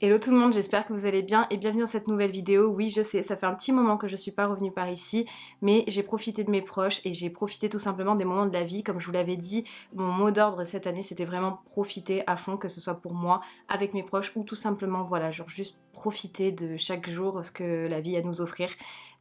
Hello tout le monde, j'espère que vous allez bien et bienvenue dans cette nouvelle vidéo. Oui, je sais, ça fait un petit moment que je suis pas revenue par ici, mais j'ai profité de mes proches et j'ai profité tout simplement des moments de la vie. Comme je vous l'avais dit, mon mot d'ordre cette année, c'était vraiment profiter à fond, que ce soit pour moi, avec mes proches ou tout simplement, voilà, genre juste profiter de chaque jour, ce que la vie a à nous offrir.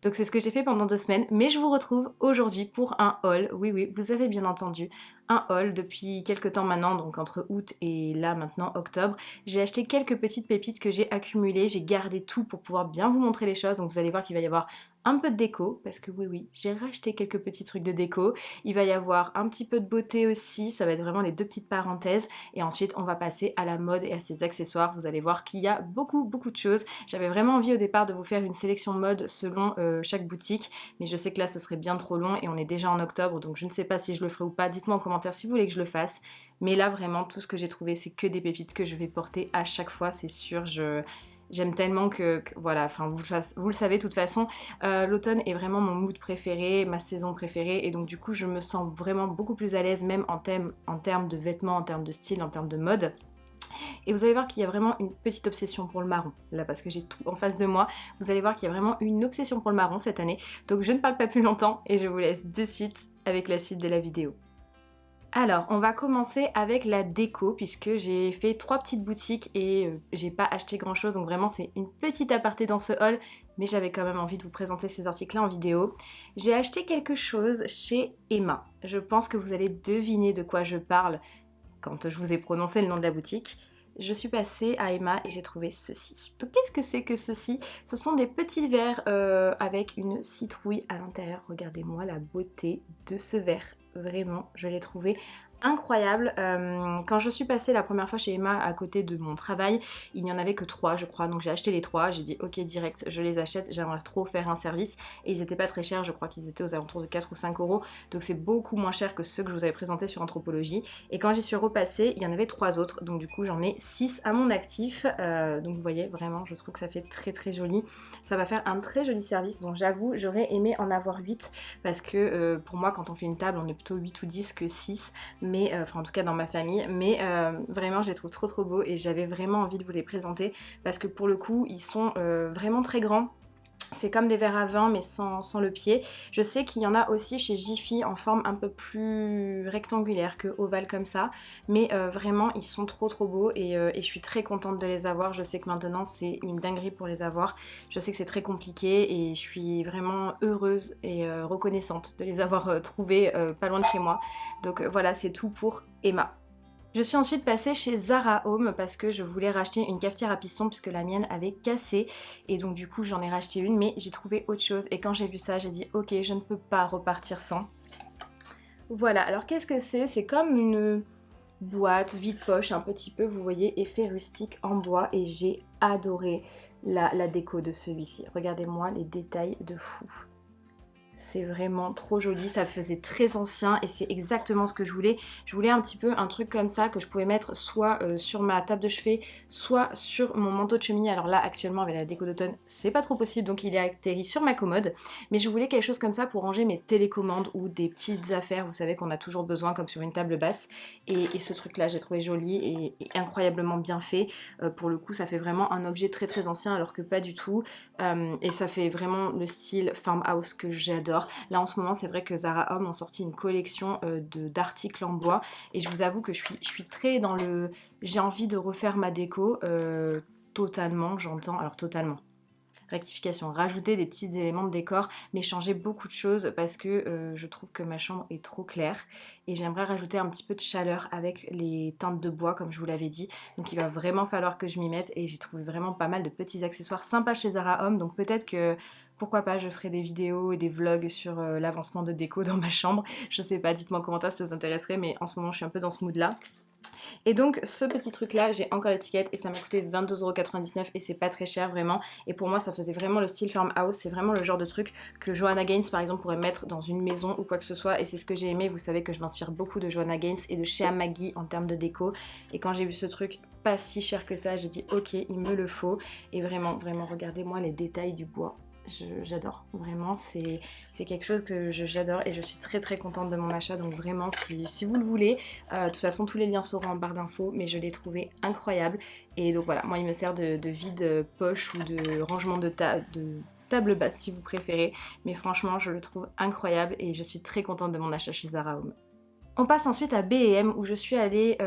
Donc c'est ce que j'ai fait pendant 2 semaines, mais je vous retrouve aujourd'hui pour un haul. Oui, oui, vous avez bien entendu, un haul depuis quelques temps maintenant, donc entre août et là maintenant octobre. J'ai acheté quelques petites pépites que j'ai accumulées, j'ai gardé tout pour pouvoir bien vous montrer les choses, donc vous allez voir qu'il va y avoir un peu de déco, parce que oui oui, j'ai racheté quelques petits trucs de déco, il va y avoir un petit peu de beauté aussi, ça va être vraiment les deux petites parenthèses, et ensuite on va passer à la mode et à ses accessoires, vous allez voir qu'il y a beaucoup de choses. J'avais vraiment envie au départ de vous faire une sélection mode selon chaque boutique, mais je sais que là ce serait bien trop long et on est déjà en octobre, donc je ne sais pas si je le ferai ou pas, dites-moi en commentaire si vous voulez que je le fasse. Mais là vraiment tout ce que j'ai trouvé c'est que des pépites que je vais porter à chaque fois, c'est sûr. J'aime tellement que voilà, enfin vous le savez de toute façon, l'automne est vraiment mon mood préféré, ma saison préférée, et donc du coup je me sens vraiment beaucoup plus à l'aise, même en termes de vêtements, en termes de style, en termes de mode. Et vous allez voir qu'il y a vraiment une petite obsession pour le marron, là parce que j'ai tout en face de moi, vous allez voir qu'il y a vraiment une obsession pour le marron cette année, donc je ne parle pas plus longtemps et je vous laisse de suite avec la suite de la vidéo. Alors, on va commencer avec la déco puisque j'ai fait 3 petites boutiques et j'ai pas acheté grand chose, donc vraiment c'est une petite aparté dans ce haul, mais j'avais quand même envie de vous présenter ces articles-là en vidéo. J'ai acheté quelque chose chez Emma. Je pense que vous allez deviner de quoi je parle quand je vous ai prononcé le nom de la boutique. Je suis passée à Emma et j'ai trouvé ceci. Donc qu'est-ce que c'est que ceci? Ce sont des petits verres avec une citrouille à l'intérieur. Regardez-moi la beauté de ce verre. Vraiment, je l'ai trouvé incroyable. Quand je suis passée la première fois chez Emma à côté de mon travail, il n'y en avait que 3 je crois, donc j'ai acheté les 3, j'ai dit ok direct je les achète, j'aimerais trop faire un service, et ils étaient pas très chers, je crois qu'ils étaient aux alentours de 4 ou 5 euros, donc c'est beaucoup moins cher que ceux que je vous avais présentés sur Anthropologie. Et quand j'y suis repassée, il y en avait 3 autres, donc du coup j'en ai 6 à mon actif, donc vous voyez vraiment je trouve que ça fait très joli, ça va faire un très joli service. Bon j'avoue j'aurais aimé en avoir 8 parce que pour moi quand on fait une table on est plutôt 8 ou 10 que 6, mais enfin en tout cas dans ma famille, mais vraiment je les trouve trop beaux et j'avais vraiment envie de vous les présenter parce que pour le coup ils sont vraiment très grands. C'est comme des verres à vin mais sans le pied. Je sais qu'il y en a aussi chez Jiffy en forme un peu plus rectangulaire que ovale comme ça. Mais vraiment ils sont trop beaux et je suis très contente de les avoir. Je sais que maintenant c'est une dinguerie pour les avoir. Je sais que c'est très compliqué et je suis vraiment heureuse et reconnaissante de les avoir trouvés pas loin de chez moi. Donc voilà, c'est tout pour Emma. Je suis ensuite passée chez Zara Home parce que je voulais racheter une cafetière à piston puisque la mienne avait cassé, et donc du coup j'en ai racheté une, mais j'ai trouvé autre chose et quand j'ai vu ça j'ai dit ok je ne peux pas repartir sans. Voilà, alors qu'est-ce que c'est? C'est comme une boîte vide-poche un petit peu, vous voyez, effet rustique en bois, et j'ai adoré la déco de celui-ci. Regardez-moi les détails de fou. C'est vraiment trop joli, ça faisait très ancien et c'est exactement ce que je voulais. Je voulais un petit peu un truc comme ça que je pouvais mettre soit sur ma table de chevet, soit sur mon manteau de cheminée. Alors là actuellement avec la déco d'automne c'est pas trop possible, donc il est atterri sur ma commode. Mais je voulais quelque chose comme ça pour ranger mes télécommandes ou des petites affaires, vous savez qu'on a toujours besoin comme sur une table basse. Et ce truc là j'ai trouvé joli et incroyablement bien fait. Pour le coup ça fait vraiment un objet très ancien alors que pas du tout. Et ça fait vraiment le style farmhouse que j'adore. Là en ce moment c'est vrai que Zara Home ont sorti une collection d'articles en bois et je vous avoue que je suis très dans le... J'ai envie de refaire ma déco totalement, j'entends, alors totalement. Rectification, rajouter des petits éléments de décor, mais changer beaucoup de choses parce que je trouve que ma chambre est trop claire et j'aimerais rajouter un petit peu de chaleur avec les teintes de bois comme je vous l'avais dit. Donc il va vraiment falloir que je m'y mette et j'ai trouvé vraiment pas mal de petits accessoires sympas chez Zara Home, donc peut-être que pourquoi pas je ferai des vidéos et des vlogs sur l'avancement de déco dans ma chambre. Je sais pas, dites-moi en commentaire si ça vous intéresserait, mais en ce moment je suis un peu dans ce mood là. Et donc ce petit truc là, j'ai encore l'étiquette et ça m'a coûté 22,99 € et c'est pas très cher vraiment. Et pour moi ça faisait vraiment le style farmhouse, c'est vraiment le genre de truc que Joanna Gaines par exemple pourrait mettre dans une maison ou quoi que ce soit. Et c'est ce que j'ai aimé, vous savez que je m'inspire beaucoup de Joanna Gaines et de Shea Maggie en termes de déco. Et quand j'ai vu ce truc pas si cher que ça, j'ai dit ok il me le faut. Et vraiment regardez-moi les détails du bois. j'adore. Vraiment, c'est quelque chose que j'adore et je suis très très contente de mon achat. Donc vraiment, si vous le voulez, de toute façon, tous les liens seront en barre d'infos, mais je l'ai trouvé incroyable. Et donc voilà, moi, il me sert de vide poche ou de rangement de table basse si vous préférez. Mais franchement, je le trouve incroyable et je suis très contente de mon achat chez Zara Home. On passe ensuite à B&M où je suis allée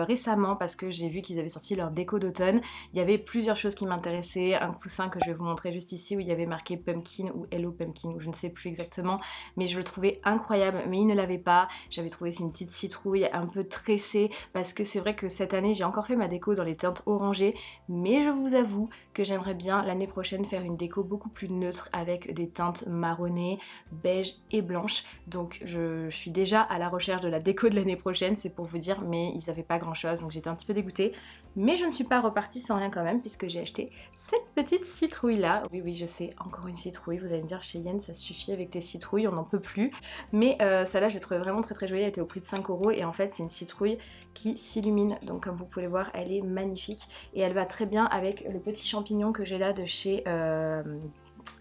récemment parce que j'ai vu qu'ils avaient sorti leur déco d'automne. Il y avait plusieurs choses qui m'intéressaient. Un coussin que je vais vous montrer juste ici où il y avait marqué Pumpkin ou Hello Pumpkin ou je ne sais plus exactement. Mais je le trouvais incroyable, mais ils ne l'avaient pas. J'avais trouvé aussi une petite citrouille un peu tressée parce que c'est vrai que cette année j'ai encore fait ma déco dans les teintes orangées. Mais je vous avoue que j'aimerais bien l'année prochaine faire une déco beaucoup plus neutre avec des teintes marronnées, beige et blanches. Donc je suis déjà à la recherche de la déco de l'année prochaine, c'est pour vous dire, mais ils avaient pas grand chose donc j'étais un petit peu dégoûtée. Mais je ne suis pas repartie sans rien quand même puisque j'ai acheté cette petite citrouille là. Oui oui je sais, encore une citrouille, vous allez me dire Cheyenne ça suffit avec tes citrouilles, on n'en peut plus. Mais celle-là j'ai trouvé vraiment très très jolie, elle était au prix de 5 € et en fait c'est une citrouille qui s'illumine. Donc comme vous pouvez le voir elle est magnifique et elle va très bien avec le petit champignon que j'ai là de chez...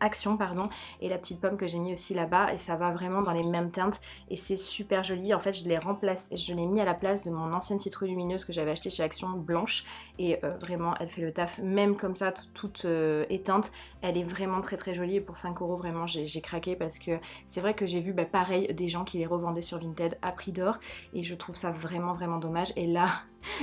Action pardon, et la petite pomme que j'ai mis aussi là-bas et ça va vraiment dans les mêmes teintes et c'est super joli. En fait je l'ai mis à la place de mon ancienne citrouille lumineuse que j'avais achetée chez Action blanche et vraiment elle fait le taf même comme ça toute éteinte, elle est vraiment très très jolie et pour 5 € vraiment j'ai craqué parce que c'est vrai que j'ai vu pareil des gens qui les revendaient sur Vinted à prix d'or et je trouve ça vraiment vraiment dommage et là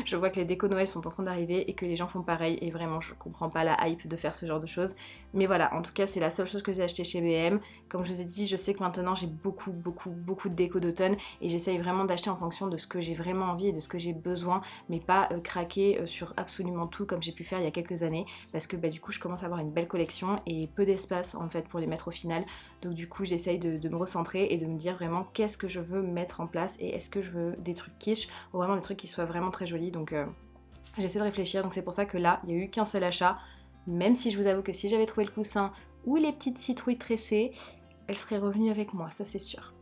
je vois que les décos Noël sont en train d'arriver et que les gens font pareil et vraiment je comprends pas la hype de faire ce genre de choses. Mais voilà, en tout cas c'est la seule chose que j'ai acheté chez B&M. Comme je vous ai dit, je sais que maintenant j'ai beaucoup de déco d'automne et j'essaye vraiment d'acheter en fonction de ce que j'ai vraiment envie et de ce que j'ai besoin, mais pas craquer sur absolument tout comme j'ai pu faire il y a quelques années parce que du coup je commence à avoir une belle collection et peu d'espace en fait pour les mettre au final. Donc du coup j'essaye de me recentrer et de me dire vraiment qu'est-ce que je veux mettre en place et est-ce que je veux des trucs quiche ou vraiment des trucs qui soient vraiment très jolis. Donc j'essaie de réfléchir, donc c'est pour ça que là il n'y a eu qu'un seul achat, même si je vous avoue que si j'avais trouvé le coussin ou les petites citrouilles tressées, elles seraient revenues avec moi, ça c'est sûr.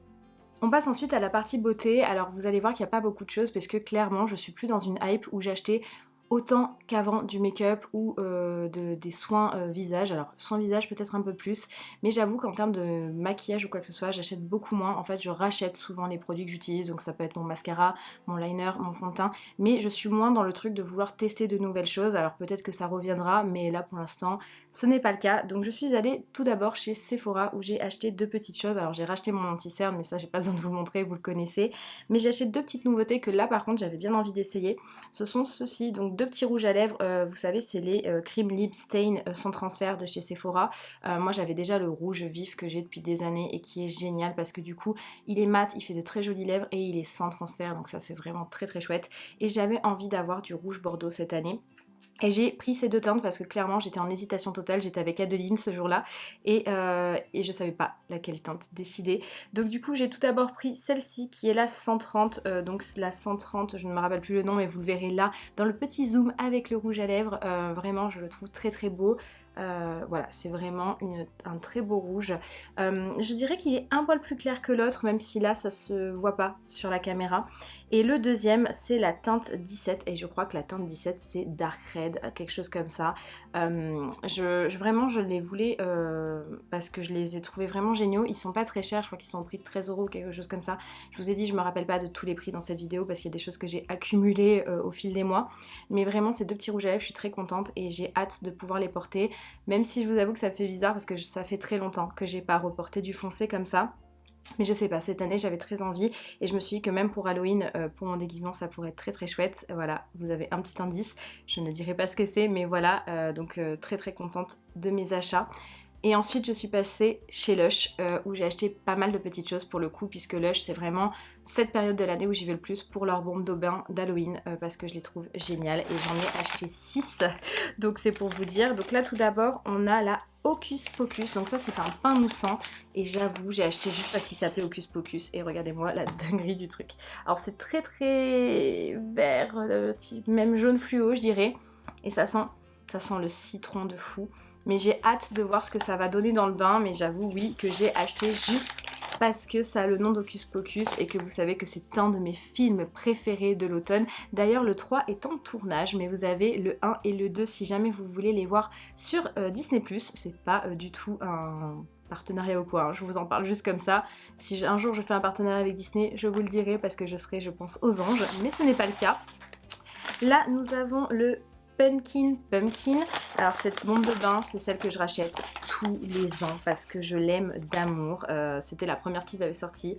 On passe ensuite à la partie beauté. Alors vous allez voir qu'il n'y a pas beaucoup de choses parce que clairement je suis plus dans une hype où j'achetais autant qu'avant du make-up ou des soins visage. Alors soins visage peut-être un peu plus, mais j'avoue qu'en termes de maquillage ou quoi que ce soit, j'achète beaucoup moins. En fait je rachète souvent les produits que j'utilise, donc ça peut être mon mascara, mon liner, mon fond de teint, mais je suis moins dans le truc de vouloir tester de nouvelles choses. Alors peut-être que ça reviendra, mais là pour l'instant ce n'est pas le cas. Donc je suis allée tout d'abord chez Sephora où j'ai acheté deux petites choses. Alors j'ai racheté mon anti-cerne, mais ça j'ai pas besoin de vous le montrer, vous le connaissez. Mais j'ai acheté deux petites nouveautés que là par contre j'avais bien envie d'essayer. Ce sont ceux-ci, donc deux petits rouges à lèvres, vous savez c'est les Cream Lip Stain sans transfert de chez Sephora. Moi j'avais déjà le rouge vif que j'ai depuis des années et qui est génial parce que du coup il est mat, il fait de très jolies lèvres et il est sans transfert, donc ça c'est vraiment très très chouette. Et j'avais envie d'avoir du rouge bordeaux cette année. Et j'ai pris ces deux teintes parce que clairement j'étais en hésitation totale, j'étais avec Adeline ce jour-là et je savais pas laquelle teinte décider. Donc du coup j'ai tout d'abord pris celle-ci qui est la 130, donc la 130, je ne me rappelle plus le nom mais vous le verrez là dans le petit zoom avec le rouge à lèvres, vraiment je le trouve très très beau. Voilà, c'est vraiment un très beau rouge. Je dirais qu'il est un poil plus clair que l'autre, même si là ça se voit pas sur la caméra. Et le deuxième c'est la teinte 17 et je crois que la teinte 17 c'est Dark Red, quelque chose comme ça. Vraiment je les voulais parce que je les ai trouvés vraiment géniaux. Ils sont pas très chers, je crois qu'ils sont au prix de 13 € ou quelque chose comme ça. Je vous ai dit je me rappelle pas de tous les prix dans cette vidéo parce qu'il y a des choses que j'ai accumulées au fil des mois. Mais vraiment ces deux petits rouges à lèvres je suis très contente et j'ai hâte de pouvoir les porter. Même si je vous avoue que ça fait bizarre parce que ça fait très longtemps que j'ai pas reporté du foncé comme ça. Mais je sais pas, cette année j'avais très envie et je me suis dit que même pour Halloween, pour mon déguisement ça pourrait être très très chouette. Voilà, vous avez un petit indice, je ne dirai pas ce que c'est mais voilà, donc très très contente de mes achats. Et ensuite je suis passée chez Lush où j'ai acheté pas mal de petites choses pour le coup puisque Lush c'est vraiment cette période de l'année où j'y vais le plus pour leurs bombes de bain d'Halloween parce que je les trouve géniales et j'en ai acheté 6 donc c'est pour vous dire. Donc là tout d'abord on a la Hocus Pocus, donc ça c'est un pain moussant et j'avoue j'ai acheté juste parce qu'il s'appelait Hocus Pocus et regardez-moi la dinguerie du truc. Alors c'est très très vert, même jaune fluo je dirais et ça sent le citron de fou. Mais j'ai hâte de voir ce que ça va donner dans le bain. Mais j'avoue, oui, que j'ai acheté juste parce que ça a le nom d'Hocus Pocus et que vous savez que c'est un de mes films préférés de l'automne. D'ailleurs le 3 est en tournage, mais vous avez le 1 et le 2 si jamais vous voulez les voir sur Disney+. C'est pas du tout un partenariat ou quoi, hein. Je vous en parle juste comme ça. Si un jour je fais un partenariat avec Disney, je vous le dirai parce que je serai, je pense, aux anges, mais ce n'est pas le cas. Là nous avons le Pumpkin. Alors cette bombe de bain, c'est celle que je rachète tous les ans parce que je l'aime d'amour. C'était la première qu'ils avaient sortie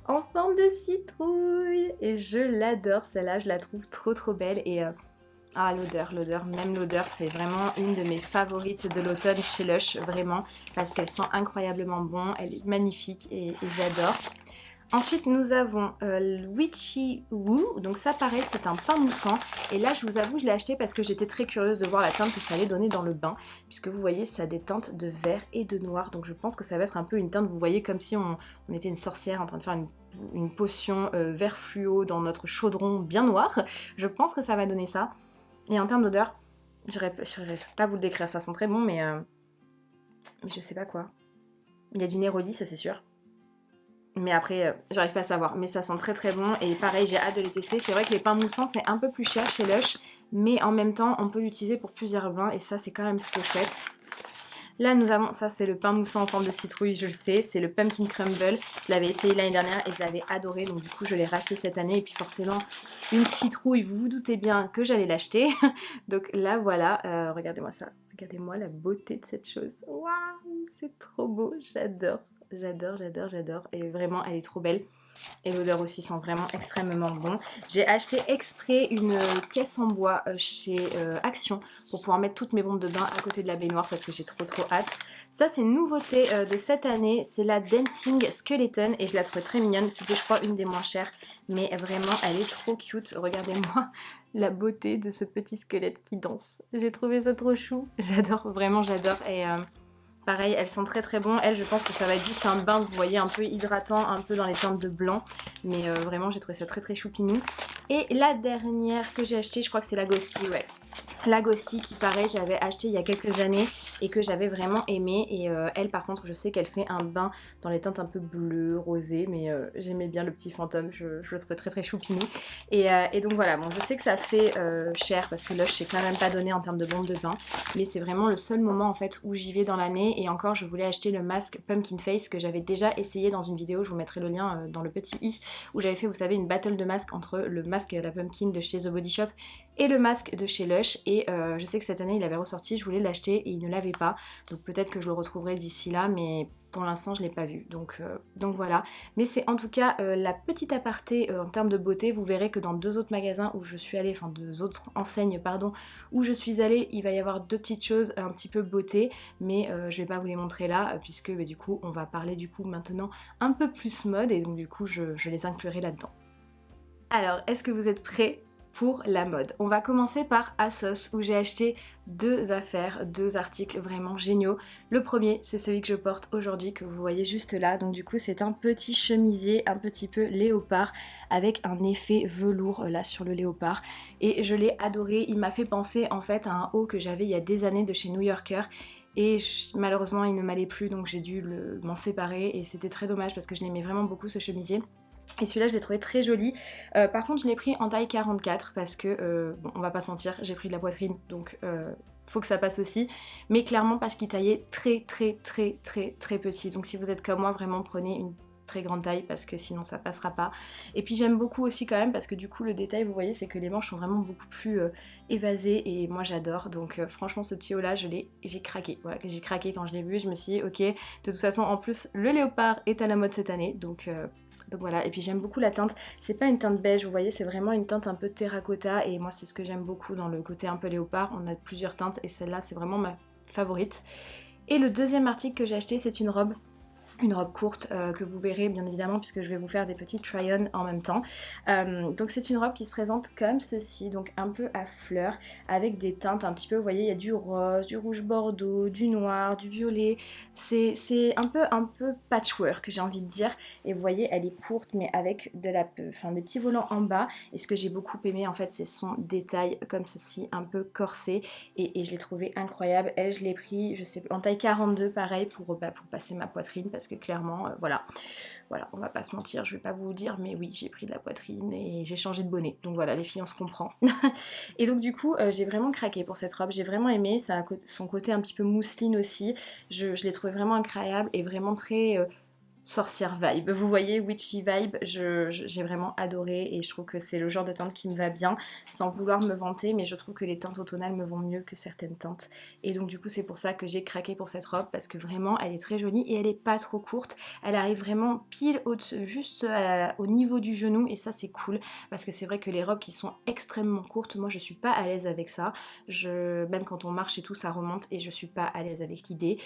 en forme de citrouille et je l'adore celle-là, je la trouve trop belle et ah l'odeur, même l'odeur, c'est vraiment une de mes favorites de l'automne chez Lush, vraiment, parce qu'elle sent incroyablement bon, elle est magnifique et j'adore. Ensuite nous avons le Witchy Woo, donc ça pareil c'est un pain moussant et là je vous avoue je l'ai acheté parce que j'étais très curieuse de voir la teinte que ça allait donner dans le bain puisque vous voyez ça a des teintes de vert et de noir donc je pense que ça va être un peu une teinte, vous voyez comme si on était une sorcière en train de faire une potion vert fluo dans notre chaudron bien noir, je pense que ça va donner ça. Et en termes d'odeur, je ne pas vous le décrire, ça sent très bon mais je sais pas quoi. Il y a du néroli ça c'est sûr. Mais après, j'arrive pas à savoir. Mais ça sent très bon. Et pareil, j'ai hâte de les tester. C'est vrai que les pains moussants, c'est un peu plus cher chez Lush. Mais en même temps, on peut l'utiliser pour plusieurs bains. Et ça, c'est quand même plutôt chouette. Là, nous avons, ça c'est le pain moussant en forme de citrouille, je le sais. C'est le Pumpkin Crumble. Je l'avais essayé l'année dernière et je l'avais adoré. Donc du coup, je l'ai racheté cette année. Et puis forcément, une citrouille, vous vous doutez bien que j'allais l'acheter. Donc là, voilà. Regardez-moi ça. Regardez-moi la beauté de cette chose. Waouh, c'est trop beau. J'adore. J'adore et vraiment elle est trop belle et l'odeur aussi sent vraiment extrêmement bon. J'ai acheté exprès une caisse en bois chez Action pour pouvoir mettre toutes mes bombes de bain à côté de la baignoire parce que j'ai trop hâte. Ça c'est une nouveauté de cette année, c'est la Dancing Skeleton et je la trouvais très mignonne, c'était je crois une des moins chères mais vraiment elle est trop cute, regardez-moi la beauté de ce petit squelette qui danse. J'ai trouvé ça trop chou, j'adore, vraiment j'adore et pareil, elles sont très bon. Elle, je pense que ça va être juste un bain, vous voyez, un peu hydratant, un peu dans les teintes de blanc. Mais vraiment, j'ai trouvé ça très choupinou. Et la dernière que j'ai achetée, je crois que c'est la Ghosty, ouais. La Ghosty qui, pareil, j'avais acheté il y a quelques années et que j'avais vraiment aimé. Et elle, par contre, je sais qu'elle fait un bain dans les teintes un peu bleues, rosées. Mais j'aimais bien le petit fantôme, je le trouvais très choupinou. Et donc voilà, bon, je sais que ça fait cher parce que là, je sais quand même pas donné en termes de bombe de bain. Mais c'est vraiment le seul moment, en fait, où j'y vais dans l'année. Et encore, je voulais acheter le masque Pumpkin Face que j'avais déjà essayé dans une vidéo. Je vous mettrai le lien dans le petit i où j'avais fait, vous savez, une battle de masques entre le masque la Pumpkin de chez The Body Shop et le masque de chez Lush. Et je sais que cette année, il avait ressorti. Je voulais l'acheter et il ne l'avait pas. Donc peut-être que je le retrouverai d'ici là, mais pour l'instant, je ne l'ai pas vu. Donc voilà. Mais c'est en tout cas la petite aparté en termes de beauté. Vous verrez que dans deux autres magasins où je suis allée, enfin deux autres enseignes, pardon, où je suis allée, il va y avoir deux petites choses un petit peu beauté. Mais je vais pas vous les montrer là, puisque du coup, on va parler du coup maintenant un peu plus mode. Et donc du coup, je les inclurai là-dedans. Alors, est-ce que vous êtes prêts pour la mode? On va commencer par ASOS où j'ai acheté deux affaires, deux articles vraiment géniaux. Le premier, c'est celui que je porte aujourd'hui, que vous voyez juste là. Donc du coup, c'est un petit chemisier un petit peu léopard avec un effet velours là sur le léopard. Et je l'ai adoré. Il m'a fait penser en fait à un haut que j'avais il y a des années de chez New Yorker. Et malheureusement, il ne m'allait plus, donc j'ai dû m'en séparer. Et c'était très dommage parce que je l'aimais vraiment beaucoup ce chemisier. Et celui-là je l'ai trouvé très joli. Par contre je l'ai pris en taille 44 parce que, bon, on va pas se mentir, j'ai pris de la poitrine donc faut que ça passe aussi. Mais clairement parce qu'il taillait très petit. Donc si vous êtes comme moi, vraiment prenez une très grande taille parce que sinon ça passera pas. Et puis j'aime beaucoup aussi quand même parce que du coup le détail vous voyez c'est que les manches sont vraiment beaucoup plus évasées et moi j'adore. Donc franchement ce petit haut là j'ai craqué. Voilà, j'ai craqué quand je l'ai vu, je me suis dit ok, de toute façon en plus le léopard est à la mode cette année donc voilà, et puis j'aime beaucoup la teinte, c'est pas une teinte beige, vous voyez, c'est vraiment une teinte un peu terracotta et moi c'est ce que j'aime beaucoup dans le côté un peu léopard, on a plusieurs teintes et celle-là c'est vraiment ma favorite. Et le deuxième article que j'ai acheté c'est une robe courte que vous verrez bien évidemment puisque je vais vous faire des petits try-on en même temps. Donc c'est une robe qui se présente comme ceci, donc un peu à fleurs avec des teintes un petit peu, vous voyez il y a du rose, du rouge bordeaux, du noir, du violet, c'est un peu patchwork j'ai envie de dire et vous voyez elle est courte mais avec des petits volants en bas et ce que j'ai beaucoup aimé en fait c'est son détail comme ceci un peu corsé et je l'ai trouvé incroyable. Elle je l'ai pris je sais en taille 42 pareil pour passer ma poitrine parce que clairement, voilà, on va pas se mentir, je vais pas vous dire, mais oui, j'ai pris de la poitrine et j'ai changé de bonnet. Donc voilà, les filles, on se comprend. Et donc du coup, j'ai vraiment craqué pour cette robe, j'ai vraiment aimé, ça a son côté un petit peu mousseline aussi, je l'ai trouvé vraiment incroyable et vraiment très sorcière vibe. Vous voyez, witchy vibe, j'ai vraiment adoré et je trouve que c'est le genre de teinte qui me va bien, sans vouloir me vanter, mais je trouve que les teintes automnales me vont mieux que certaines teintes. Et donc du coup, c'est pour ça que j'ai craqué pour cette robe, parce que vraiment, elle est très jolie et elle est pas trop courte. Elle arrive vraiment pile juste au niveau du genou et ça, c'est cool, parce que c'est vrai que les robes qui sont extrêmement courtes, moi, je suis pas à l'aise avec ça. Même quand on marche et tout, ça remonte et je suis pas à l'aise avec l'idée.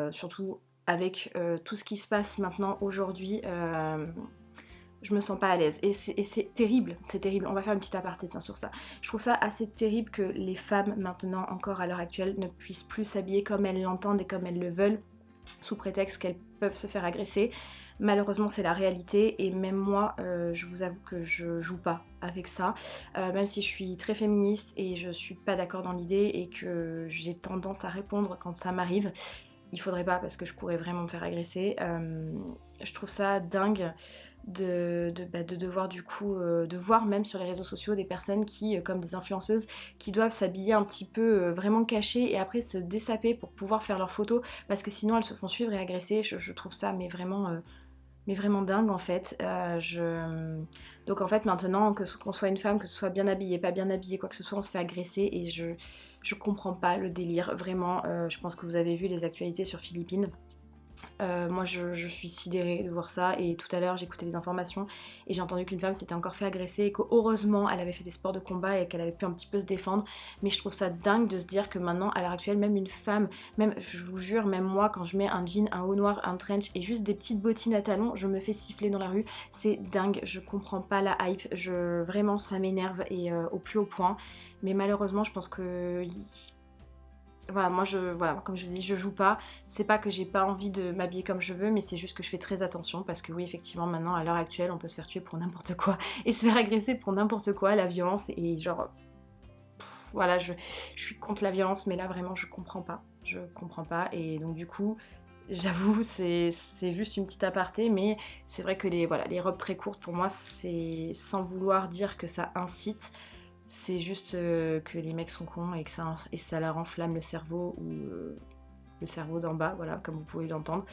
Surtout avec tout ce qui se passe maintenant aujourd'hui, je me sens pas à l'aise et c'est terrible, c'est terrible. On va faire une petite aparté tiens, sur ça. Je trouve ça assez terrible que les femmes maintenant, encore à l'heure actuelle, ne puissent plus s'habiller comme elles l'entendent et comme elles le veulent, sous prétexte qu'elles peuvent se faire agresser. Malheureusement c'est la réalité et même moi je vous avoue que je joue pas avec ça, même si je suis très féministe et je suis pas d'accord dans l'idée et que j'ai tendance à répondre quand ça m'arrive. Il faudrait pas parce que je pourrais vraiment me faire agresser. Je trouve ça dingue de devoir du coup, de voir même sur les réseaux sociaux des personnes qui, comme des influenceuses, qui doivent s'habiller un petit peu vraiment cachées et après se dessaper pour pouvoir faire leurs photos parce que sinon elles se font suivre et agresser. Je trouve ça mais vraiment dingue en fait. Donc en fait maintenant qu'on soit une femme, que ce soit bien habillée, pas bien habillée, quoi que ce soit, on se fait agresser et je comprends pas le délire, vraiment. Je pense que vous avez vu les actualités sur Philippines. Moi je suis sidérée de voir ça et tout à l'heure j'écoutais des informations et j'ai entendu qu'une femme s'était encore fait agresser et qu'heureusement elle avait fait des sports de combat et qu'elle avait pu un petit peu se défendre, mais je trouve ça dingue de se dire que maintenant à l'heure actuelle même une femme, même je vous jure, même moi quand je mets un jean, un haut noir, un trench et juste des petites bottines à talons, je me fais siffler dans la rue, c'est dingue, je comprends pas la hype, vraiment ça m'énerve et au plus haut point, mais malheureusement je pense que voilà, voilà, comme je vous dis, je joue pas. C'est pas que j'ai pas envie de m'habiller comme je veux, mais c'est juste que je fais très attention parce que oui, effectivement, maintenant, à l'heure actuelle, on peut se faire tuer pour n'importe quoi et se faire agresser pour n'importe quoi. La violence et genre, voilà, je suis contre la violence, mais là, vraiment, je comprends pas. Je comprends pas et donc du coup, j'avoue, c'est juste une petite aparté, mais c'est vrai que voilà, les robes très courtes, pour moi, c'est sans vouloir dire que ça incite. C'est juste que les mecs sont cons et que ça leur enflamme le cerveau ou le cerveau d'en bas, voilà, comme vous pouvez l'entendre.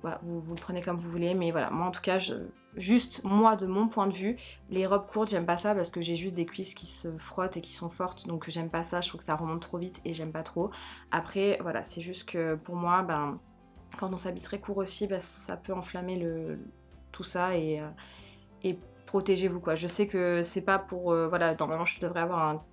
Voilà, vous le prenez comme vous voulez, mais voilà, moi en tout cas, juste moi de mon point de vue, les robes courtes, j'aime pas ça parce que j'ai juste des cuisses qui se frottent et qui sont fortes, donc j'aime pas ça, je trouve que ça remonte trop vite et j'aime pas trop. Après, voilà, c'est juste que pour moi, ben, quand on s'habille très court aussi, ben, ça peut enflammer tout ça et protégez-vous quoi. Je sais que c'est pas pour... voilà, normalement je devrais avoir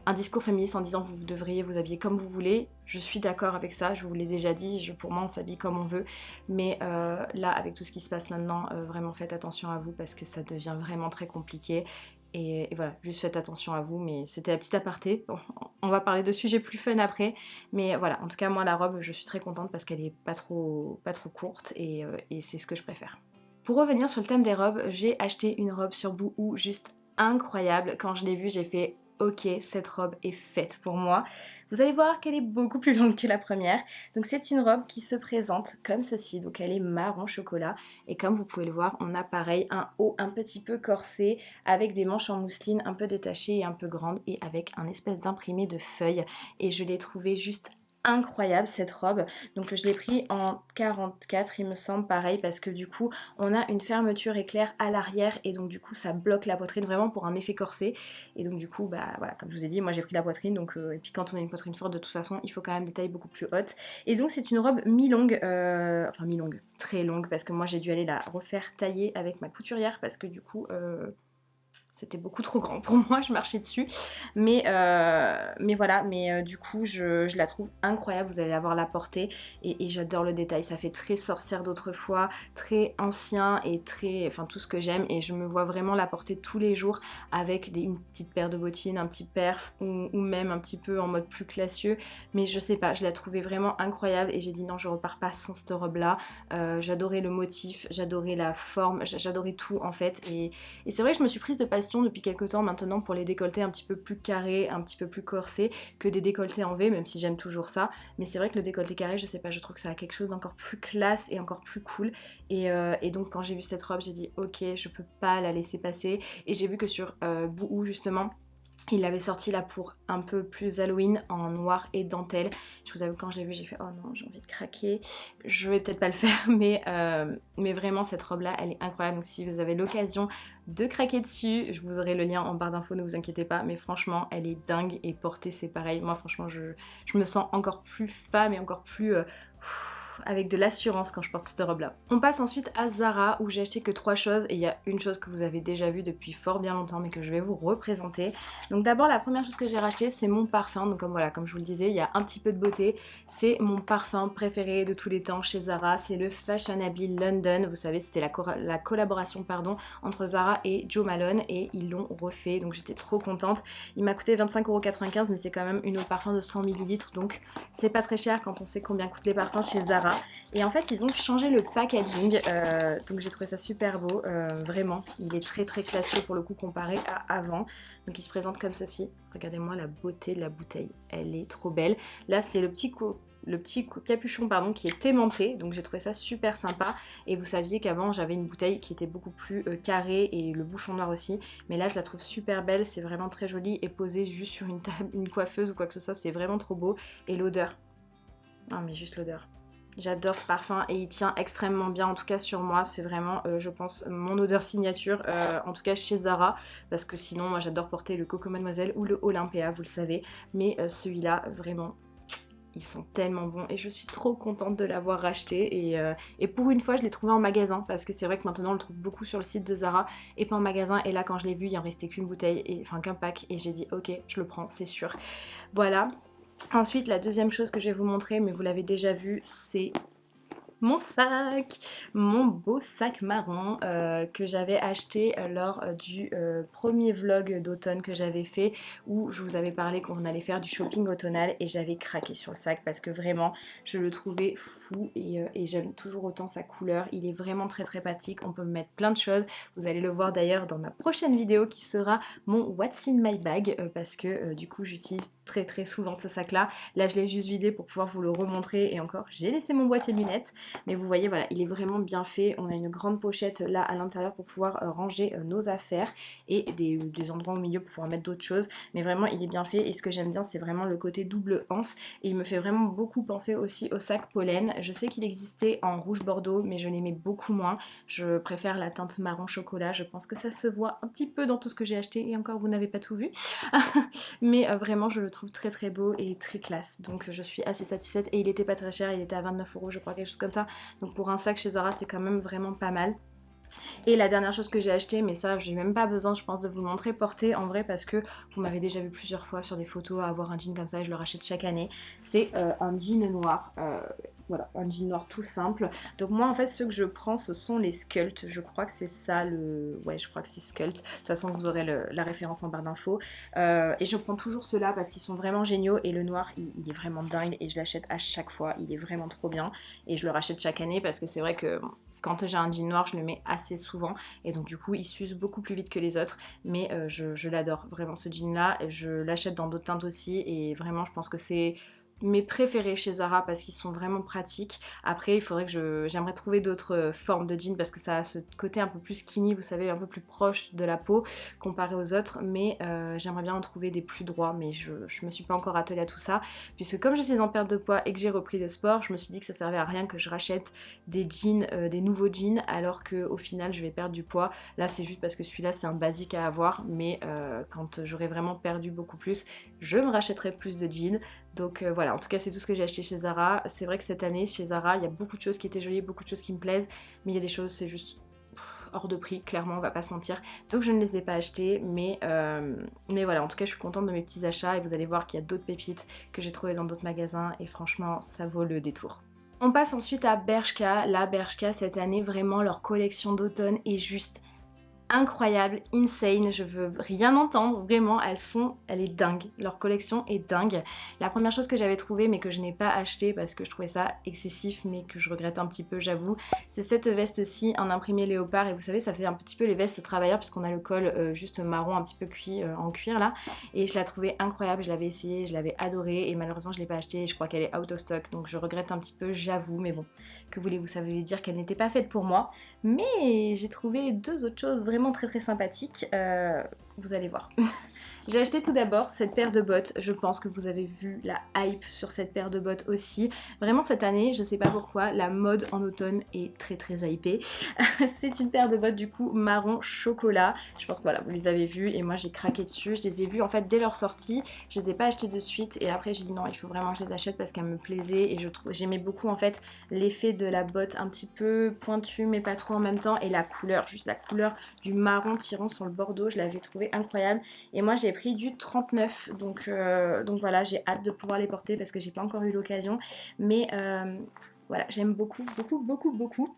un discours féministe en disant vous devriez vous habiller comme vous voulez. Je suis d'accord avec ça, je vous l'ai déjà dit, pour moi on s'habille comme on veut. Mais là, avec tout ce qui se passe maintenant, vraiment faites attention à vous parce que ça devient vraiment très compliqué. Et voilà, juste faites attention à vous, mais c'était la petite aparté. Bon, on va parler de sujets plus fun après. Mais voilà, en tout cas moi la robe, je suis très contente parce qu'elle est pas trop courte et c'est ce que je préfère. Pour revenir sur le thème des robes, j'ai acheté une robe sur Boohoo juste incroyable. Quand je l'ai vue, j'ai fait ok, cette robe est faite pour moi. Vous allez voir qu'elle est beaucoup plus longue que la première. Donc c'est une robe qui se présente comme ceci. Donc elle est marron chocolat. Et comme vous pouvez le voir, on a pareil un haut un petit peu corsé avec des manches en mousseline un peu détachées et un peu grandes et avec un espèce d'imprimé de feuilles. Et je l'ai trouvée juste incroyable cette robe, donc je l'ai pris en 44 il me semble, pareil parce que du coup on a une fermeture éclair à l'arrière et donc du coup ça bloque la poitrine vraiment pour un effet corset et donc du coup bah voilà, comme je vous ai dit, moi j'ai pris la poitrine donc et puis quand on a une poitrine forte de toute façon il faut quand même des tailles beaucoup plus hautes et donc c'est une robe mi-longue, enfin mi-longue, très longue parce que moi j'ai dû aller la refaire tailler avec ma couturière parce que du coup c'était beaucoup trop grand pour moi, je marchais dessus. Mais voilà, mais du coup, je la trouve incroyable. Vous allez avoir la portée et j'adore le détail. Ça fait très sorcière d'autrefois, très ancien et très... Enfin, tout ce que j'aime. Et je me vois vraiment la porter tous les jours avec une petite paire de bottines, un petit perf ou même un petit peu en mode plus classieux. Mais je sais pas, je la trouvais vraiment incroyable et j'ai dit non, je repars pas sans cette robe-là. J'adorais le motif, j'adorais la forme, j'adorais tout en fait. Et c'est vrai que je me suis prise de passion baston depuis quelques temps maintenant pour les décolletés un petit peu plus carrés, un petit peu plus corsés que des décolletés en V, même si j'aime toujours ça. Mais c'est vrai que le décolleté carré, je sais pas, je trouve que ça a quelque chose d'encore plus classe et encore plus cool. Et donc quand j'ai vu cette robe, j'ai dit ok, je peux pas la laisser passer. Et j'ai vu que sur Boohoo justement, il l'avait sorti là pour un peu plus Halloween en noir et dentelle. Je vous avoue quand je l'ai vu j'ai fait oh non j'ai envie de craquer. Je vais peut-être pas le faire mais vraiment cette robe là elle est incroyable. Donc si vous avez l'occasion de craquer dessus, je vous aurai le lien en barre d'infos, ne vous inquiétez pas. Mais franchement elle est dingue et portée c'est pareil. Moi franchement je me sens encore plus femme et encore plus... avec de l'assurance quand je porte cette robe là. On passe ensuite à Zara où j'ai acheté que 3 choses et il y a une chose que vous avez déjà vue depuis fort bien longtemps mais que je vais vous représenter. Donc d'abord la première chose que j'ai racheté c'est mon parfum, donc comme voilà comme je vous le disais il y a un petit peu de beauté, c'est mon parfum préféré de tous les temps chez Zara, c'est le Fashionably London, vous savez c'était la collaboration pardon entre Zara et Jo Malone et ils l'ont refait donc j'étais trop contente. Il m'a coûté 25,95 € mais c'est quand même une eau de parfum de 100 ml donc c'est pas très cher quand on sait combien coûtent les parfums chez Zara. Et en fait ils ont changé le packaging donc j'ai trouvé ça super beau, vraiment il est très très classieux pour le coup comparé à avant. Donc il se présente comme ceci, regardez-moi la beauté de la bouteille, elle est trop belle. Là c'est le petit capuchon pardon, qui est aimanté, donc j'ai trouvé ça super sympa. Et vous saviez qu'avant j'avais une bouteille qui était beaucoup plus carrée et le bouchon noir aussi, mais là je la trouve super belle, c'est vraiment très joli et posée juste sur une table, une coiffeuse ou quoi que ce soit, c'est vraiment trop beau. Et l'odeur, non mais juste l'odeur. J'adore ce parfum et il tient extrêmement bien, en tout cas sur moi, c'est vraiment je pense mon odeur signature, en tout cas chez Zara, parce que sinon moi j'adore porter le Coco Mademoiselle ou le Olympia, vous le savez, mais celui-là vraiment ils sont tellement bons et je suis trop contente de l'avoir racheté et pour une fois je l'ai trouvé en magasin parce que c'est vrai que maintenant on le trouve beaucoup sur le site de Zara et pas en magasin et là quand je l'ai vu il en restait qu'une bouteille, enfin qu'un pack et j'ai dit ok je le prends c'est sûr. Voilà. Ensuite, la deuxième chose que je vais vous montrer, mais vous l'avez déjà vu, c'est mon sac, mon beau sac marron que j'avais acheté lors du premier vlog d'automne que j'avais fait où je vous avais parlé qu'on allait faire du shopping automnal et j'avais craqué sur le sac parce que vraiment je le trouvais fou et j'aime toujours autant sa couleur, il est vraiment très très pratique, on peut mettre plein de choses, vous allez le voir d'ailleurs dans ma prochaine vidéo qui sera mon What's in my bag parce que du coup j'utilise très très souvent ce sac là je l'ai juste vidé pour pouvoir vous le remontrer et encore j'ai laissé mon boîtier de lunettes. Mais vous voyez, voilà, il est vraiment bien fait. On a une grande pochette là à l'intérieur pour pouvoir ranger nos affaires et des endroits au milieu pour pouvoir mettre d'autres choses. Mais vraiment, il est bien fait et ce que j'aime bien, c'est vraiment le côté double anse. Et il me fait vraiment beaucoup penser aussi au sac pollen. Je sais qu'il existait en rouge bordeaux, mais je l'aimais beaucoup moins. Je préfère la teinte marron chocolat. Je pense que ça se voit un petit peu dans tout ce que j'ai acheté et encore, vous n'avez pas tout vu. Mais vraiment, je le trouve très très beau et très classe. Donc je suis assez satisfaite et il était pas très cher. Il était à 29 € je crois, quelque chose comme ça. Donc pour un sac chez Zara c'est quand même vraiment pas mal. Et la dernière chose que j'ai acheté, mais ça j'ai même pas besoin je pense de vous le montrer porté en vrai parce que vous m'avez déjà vu plusieurs fois sur des photos avoir un jean comme ça et je le rachète chaque année. C'est un jean noir, voilà un jean noir tout simple. Donc moi en fait ceux que je prends ce sont les Sculpt, je crois que c'est ça le... ouais je crois que c'est Sculpt, de toute façon vous aurez la référence en barre d'infos. Et je prends toujours ceux-là parce qu'ils sont vraiment géniaux et le noir il est vraiment dingue et je l'achète à chaque fois, il est vraiment trop bien et je le rachète chaque année parce que c'est vrai que quand j'ai un jean noir, je le mets assez souvent et donc du coup il s'use beaucoup plus vite que les autres, mais je l'adore vraiment ce jean là, je l'achète dans d'autres teintes aussi et vraiment je pense que c'est mes préférés chez Zara parce qu'ils sont vraiment pratiques. Après il faudrait que j'aimerais trouver d'autres formes de jeans parce que ça a ce côté un peu plus skinny, vous savez, un peu plus proche de la peau comparé aux autres, mais j'aimerais bien en trouver des plus droits, mais je me suis pas encore attelée à tout ça puisque comme je suis en perte de poids et que j'ai repris le sport, je me suis dit que ça servait à rien que je rachète des jeans, des nouveaux jeans alors qu'au final je vais perdre du poids. Là c'est juste parce que celui-là c'est un basique à avoir, mais quand j'aurai vraiment perdu beaucoup plus, je me rachèterai plus de jeans. Donc voilà, en tout cas c'est tout ce que j'ai acheté chez Zara. C'est vrai que cette année chez Zara il y a beaucoup de choses qui étaient jolies, beaucoup de choses qui me plaisent, mais il y a des choses c'est juste hors de prix, clairement on va pas se mentir, donc je ne les ai pas achetées, mais voilà, en tout cas je suis contente de mes petits achats et vous allez voir qu'il y a d'autres pépites que j'ai trouvées dans d'autres magasins et franchement ça vaut le détour. On passe ensuite à Bershka. Là Bershka cette année vraiment leur collection d'automne est juste incroyables, insane, je veux rien entendre, vraiment, elle est dingue, leur collection est dingue. La première chose que j'avais trouvée mais que je n'ai pas acheté parce que je trouvais ça excessif mais que je regrette un petit peu j'avoue, c'est cette veste-ci en imprimé léopard et vous savez ça fait un petit peu les vestes travailleurs puisqu'on a le col juste marron un petit peu cuit en cuir là et je la trouvais incroyable, je l'avais essayé, je l'avais adorée et malheureusement je l'ai pas achetée et je crois qu'elle est out of stock donc je regrette un petit peu j'avoue mais bon, que voulez-vous, ça veut dire qu'elle n'était pas faite pour moi. Mais j'ai trouvé deux autres choses vraiment très très sympathiques, vous allez voir. J'ai acheté tout d'abord cette paire de bottes, je pense que vous avez vu la hype sur cette paire de bottes aussi. Vraiment cette année, je sais pas pourquoi, la mode en automne est très très hypée. C'est une paire de bottes du coup marron chocolat, je pense que voilà, vous les avez vues et moi j'ai craqué dessus. Je les ai vues en fait dès leur sortie, je les ai pas achetées de suite et après j'ai dit non, il faut vraiment que je les achète parce qu'elles me plaisaient et j'aimais beaucoup en fait l'effet de la botte un petit peu pointue mais pas trop en même temps et la couleur, juste la couleur du marron tirant sur le bordeaux, je l'avais trouvé incroyable et moi j'ai pris du 39 donc voilà, j'ai hâte de pouvoir les porter parce que j'ai pas encore eu l'occasion mais voilà, j'aime beaucoup beaucoup beaucoup beaucoup.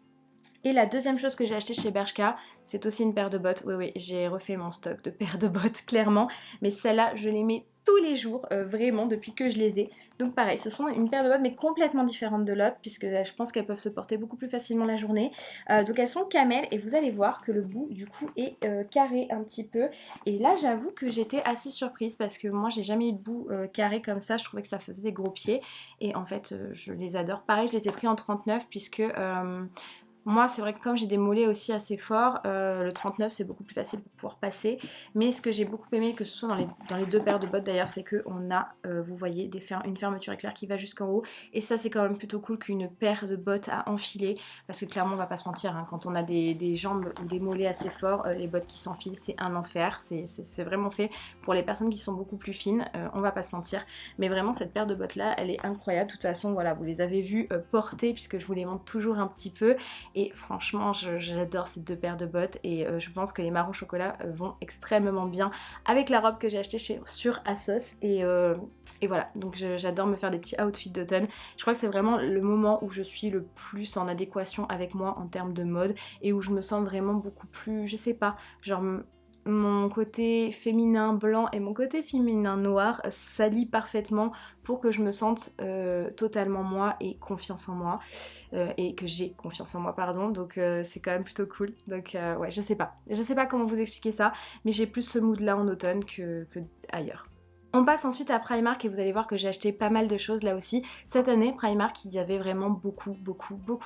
Et la deuxième chose que j'ai acheté chez Bershka, c'est aussi une paire de bottes. Oui, oui, j'ai refait mon stock de paires de bottes, clairement. Mais celle-là, je les mets tous les jours, vraiment, depuis que je les ai. Donc pareil, ce sont une paire de bottes, mais complètement différente de l'autre, puisque je pense qu'elles peuvent se porter beaucoup plus facilement la journée. Donc elles sont camel, et vous allez voir que le bout, du coup, est carré un petit peu. Et là, j'avoue que j'étais assez surprise, parce que moi, j'ai jamais eu de bout carré comme ça. Je trouvais que ça faisait des gros pieds. Et en fait, je les adore. Pareil, je les ai pris en 39, puisque... moi, c'est vrai que comme j'ai des mollets aussi assez forts, le 39 c'est beaucoup plus facile pour pouvoir passer. Mais ce que j'ai beaucoup aimé, que ce soit dans les deux paires de bottes d'ailleurs, c'est qu'on a, vous voyez, une fermeture éclair qui va jusqu'en haut. Et ça, c'est quand même plutôt cool qu'une paire de bottes à enfiler. Parce que clairement, on va pas se mentir, hein, quand on a des jambes ou des mollets assez forts, les bottes qui s'enfilent, c'est un enfer. C'est vraiment fait pour les personnes qui sont beaucoup plus fines, on va pas se mentir. Mais vraiment, cette paire de bottes là, elle est incroyable. De toute façon, voilà, vous les avez vues porter, puisque je vous les montre toujours un petit peu. Et franchement, j'adore ces deux paires de bottes et je pense que les marrons chocolat vont extrêmement bien avec la robe que j'ai achetée sur ASOS et voilà, donc j'adore me faire des petits outfits d'automne. Je crois que c'est vraiment le moment où je suis le plus en adéquation avec moi en termes de mode et où je me sens vraiment beaucoup plus, je sais pas, genre mon côté féminin blanc et mon côté féminin noir s'allient parfaitement pour que je me sente totalement moi et confiance en moi et que j'ai confiance en moi pardon, donc c'est quand même plutôt cool. Donc ouais, je sais pas comment vous expliquer ça, mais j'ai plus ce mood là en automne que ailleurs. On passe ensuite à Primark et vous allez voir que j'ai acheté pas mal de choses là aussi. Cette année, Primark, il y avait vraiment beaucoup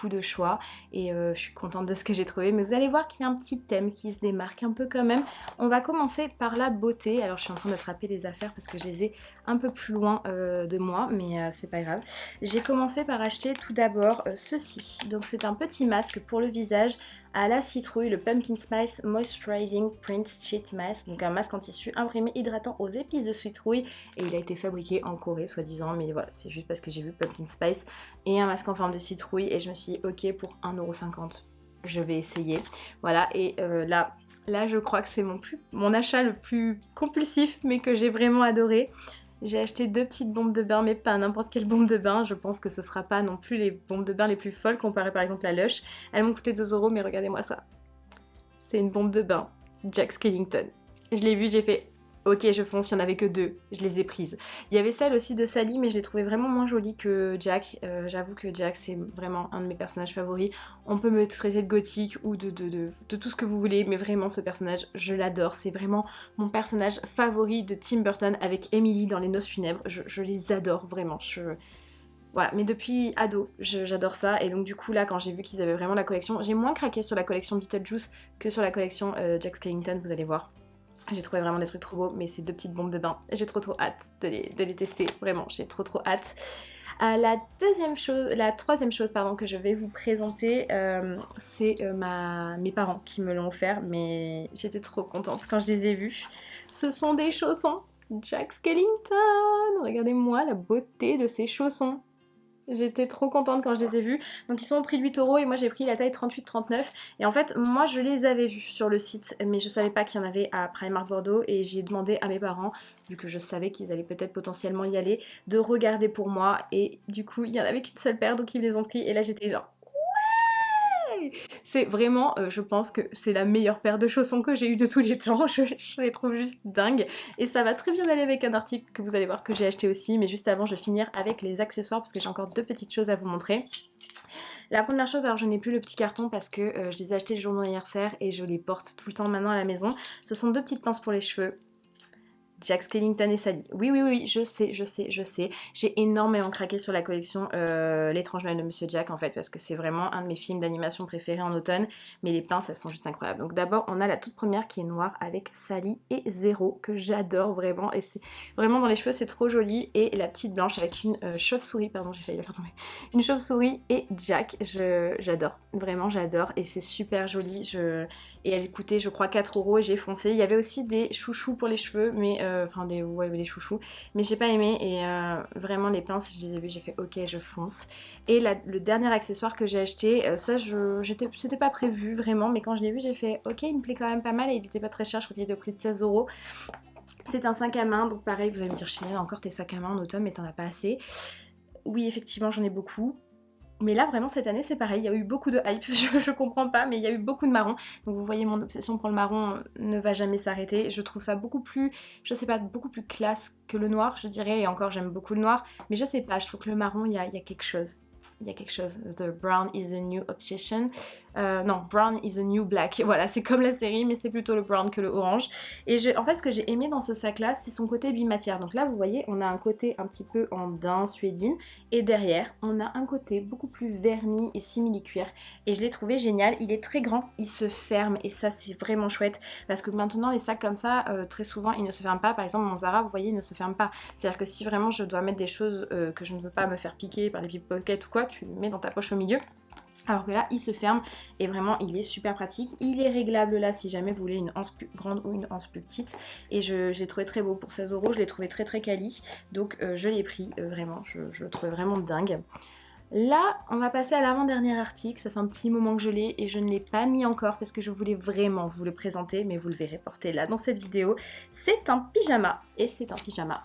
de choix et je suis contente de ce que j'ai trouvé. Mais vous allez voir qu'il y a un petit thème qui se démarque un peu quand même. On va commencer par la beauté. Alors je suis en train d'attraper les affaires parce que je les ai un peu plus loin de moi, mais c'est pas grave. J'ai commencé par acheter tout d'abord ceci. Donc c'est un petit masque pour le visage à la citrouille, le Pumpkin Spice Moisturizing Print Sheet Mask, donc un masque en tissu imprimé hydratant aux épices de citrouille et il a été fabriqué en Corée soi-disant, mais voilà, c'est juste parce que j'ai vu Pumpkin Spice et un masque en forme de citrouille et je me suis dit ok pour 1,50 €, je vais essayer, voilà et là je crois que c'est mon achat le plus compulsif mais que j'ai vraiment adoré. J'ai acheté deux petites bombes de bain, mais pas n'importe quelle bombe de bain. Je pense que ce sera pas non plus les bombes de bain les plus folles comparées par exemple à Lush. Elles m'ont coûté 2 €, mais regardez-moi ça. C'est une bombe de bain Jack Skellington. Je l'ai vue, j'ai fait ok, je fonce, il n'y en avait que deux, je les ai prises. Il y avait celle aussi de Sally, mais je l'ai trouvée vraiment moins jolie que Jack. J'avoue que Jack, c'est vraiment un de mes personnages favoris. On peut me traiter de gothique ou de tout ce que vous voulez, mais vraiment ce personnage, je l'adore. C'est vraiment mon personnage favori de Tim Burton avec Emily dans Les Noces Funèbres. Je les adore, vraiment. Voilà, mais depuis ado, j'adore ça. Et donc du coup, là, quand j'ai vu qu'ils avaient vraiment la collection, j'ai moins craqué sur la collection Beetlejuice que sur la collection Jack Skellington, vous allez voir. J'ai trouvé vraiment des trucs trop beaux, mais ces deux petites bombes de bain, j'ai trop hâte de les tester, vraiment, j'ai trop hâte. La troisième chose pardon, que je vais vous présenter, c'est mes parents qui me l'ont offert, mais j'étais trop contente quand je les ai vus. Ce sont des chaussons Jack Skellington, regardez-moi la beauté de ces chaussons. J'étais trop contente quand je les ai vus. Donc ils sont au prix de 8 € et moi j'ai pris la taille 38-39. Et en fait, moi je les avais vus sur le site, mais je savais pas qu'il y en avait à Primark Bordeaux. Et j'ai demandé à mes parents, vu que je savais qu'ils allaient peut-être potentiellement y aller, de regarder pour moi. Et du coup, il y en avait qu'une seule paire, donc ils me les ont pris. Et là j'étais genre C'est vraiment, je pense que c'est la meilleure paire de chaussons que j'ai eu de tous les temps, je les trouve juste dingues et ça va très bien aller avec un article que vous allez voir que j'ai acheté aussi, mais juste avant je vais finir avec les accessoires parce que j'ai encore 2 petites choses à vous montrer. La première chose, alors je n'ai plus le petit carton parce que je les ai achetés le jour de mon anniversaire et je les porte tout le temps maintenant à la maison. Ce sont 2 petites pinces pour les cheveux. Jack Skellington et Sally. Oui, je sais. J'ai énormément craqué sur la collection L'étrange Noël de Monsieur Jack en fait parce que c'est vraiment un de mes films d'animation préférés en automne. Mais les pinces, elles sont juste incroyables. Donc d'abord, on a la toute première qui est noire avec Sally et Zéro que j'adore vraiment. Et c'est vraiment dans les cheveux, c'est trop joli. Et la petite blanche avec une chauve-souris, pardon, j'ai failli la faire tomber. Une chauve-souris et Jack, j'adore. Vraiment, j'adore. Et c'est super joli. Et elle coûtait, je crois, 4 € et j'ai foncé. Il y avait aussi des chouchous pour les cheveux, mais enfin des chouchous, mais j'ai pas aimé et vraiment les pinces je les ai vues, j'ai fait ok je fonce. Et le dernier accessoire que j'ai acheté, ça c'était pas prévu vraiment, mais quand je l'ai vu j'ai fait ok il me plaît quand même pas mal et il était pas très cher, je crois qu'il était au prix de 16 €. C'est un sac à main, donc pareil vous allez me dire Chanel encore tes sacs à main en automne mais t'en as pas assez. Oui effectivement j'en ai beaucoup. Mais là vraiment cette année c'est pareil, il y a eu beaucoup de hype, je comprends pas mais il y a eu beaucoup de marron. Donc vous voyez mon obsession pour le marron ne va jamais s'arrêter. Je trouve ça beaucoup plus, je sais pas, beaucoup plus classe que le noir je dirais. Et encore j'aime beaucoup le noir. Mais je sais pas, je trouve que le marron il y a quelque chose. Il y a quelque chose. The brown is a new obsession. Non, brown is a new black. Voilà, c'est comme la série, mais c'est plutôt le brown que le orange. Et en fait, ce que j'ai aimé dans ce sac-là, c'est son côté bimatière. Donc là, vous voyez, on a un côté un petit peu en daim suédine. Et derrière, on a un côté beaucoup plus verni et simili-cuir. Et je l'ai trouvé génial. Il est très grand, il se ferme. Et ça, c'est vraiment chouette. Parce que maintenant, les sacs comme ça, très souvent, ils ne se ferment pas. Par exemple, mon Zara, vous voyez, il ne se ferme pas. C'est-à-dire que si vraiment je dois mettre des choses que je ne veux pas me faire piquer par des pickpockets ou quoi, tu le mets dans ta poche au milieu. Alors que là, il se ferme et vraiment, il est super pratique. Il est réglable là si jamais vous voulez une anse plus grande ou une anse plus petite. Et j'ai trouvé très beau pour 16 €. Je l'ai trouvé très très quali. Donc je l'ai pris, vraiment, je le trouvais vraiment dingue. Là, on va passer à l'avant-dernier article. Ça fait un petit moment que je l'ai et je ne l'ai pas mis encore parce que je voulais vraiment vous le présenter. Mais vous le verrez porter là dans cette vidéo. C'est un pyjama et c'est un pyjama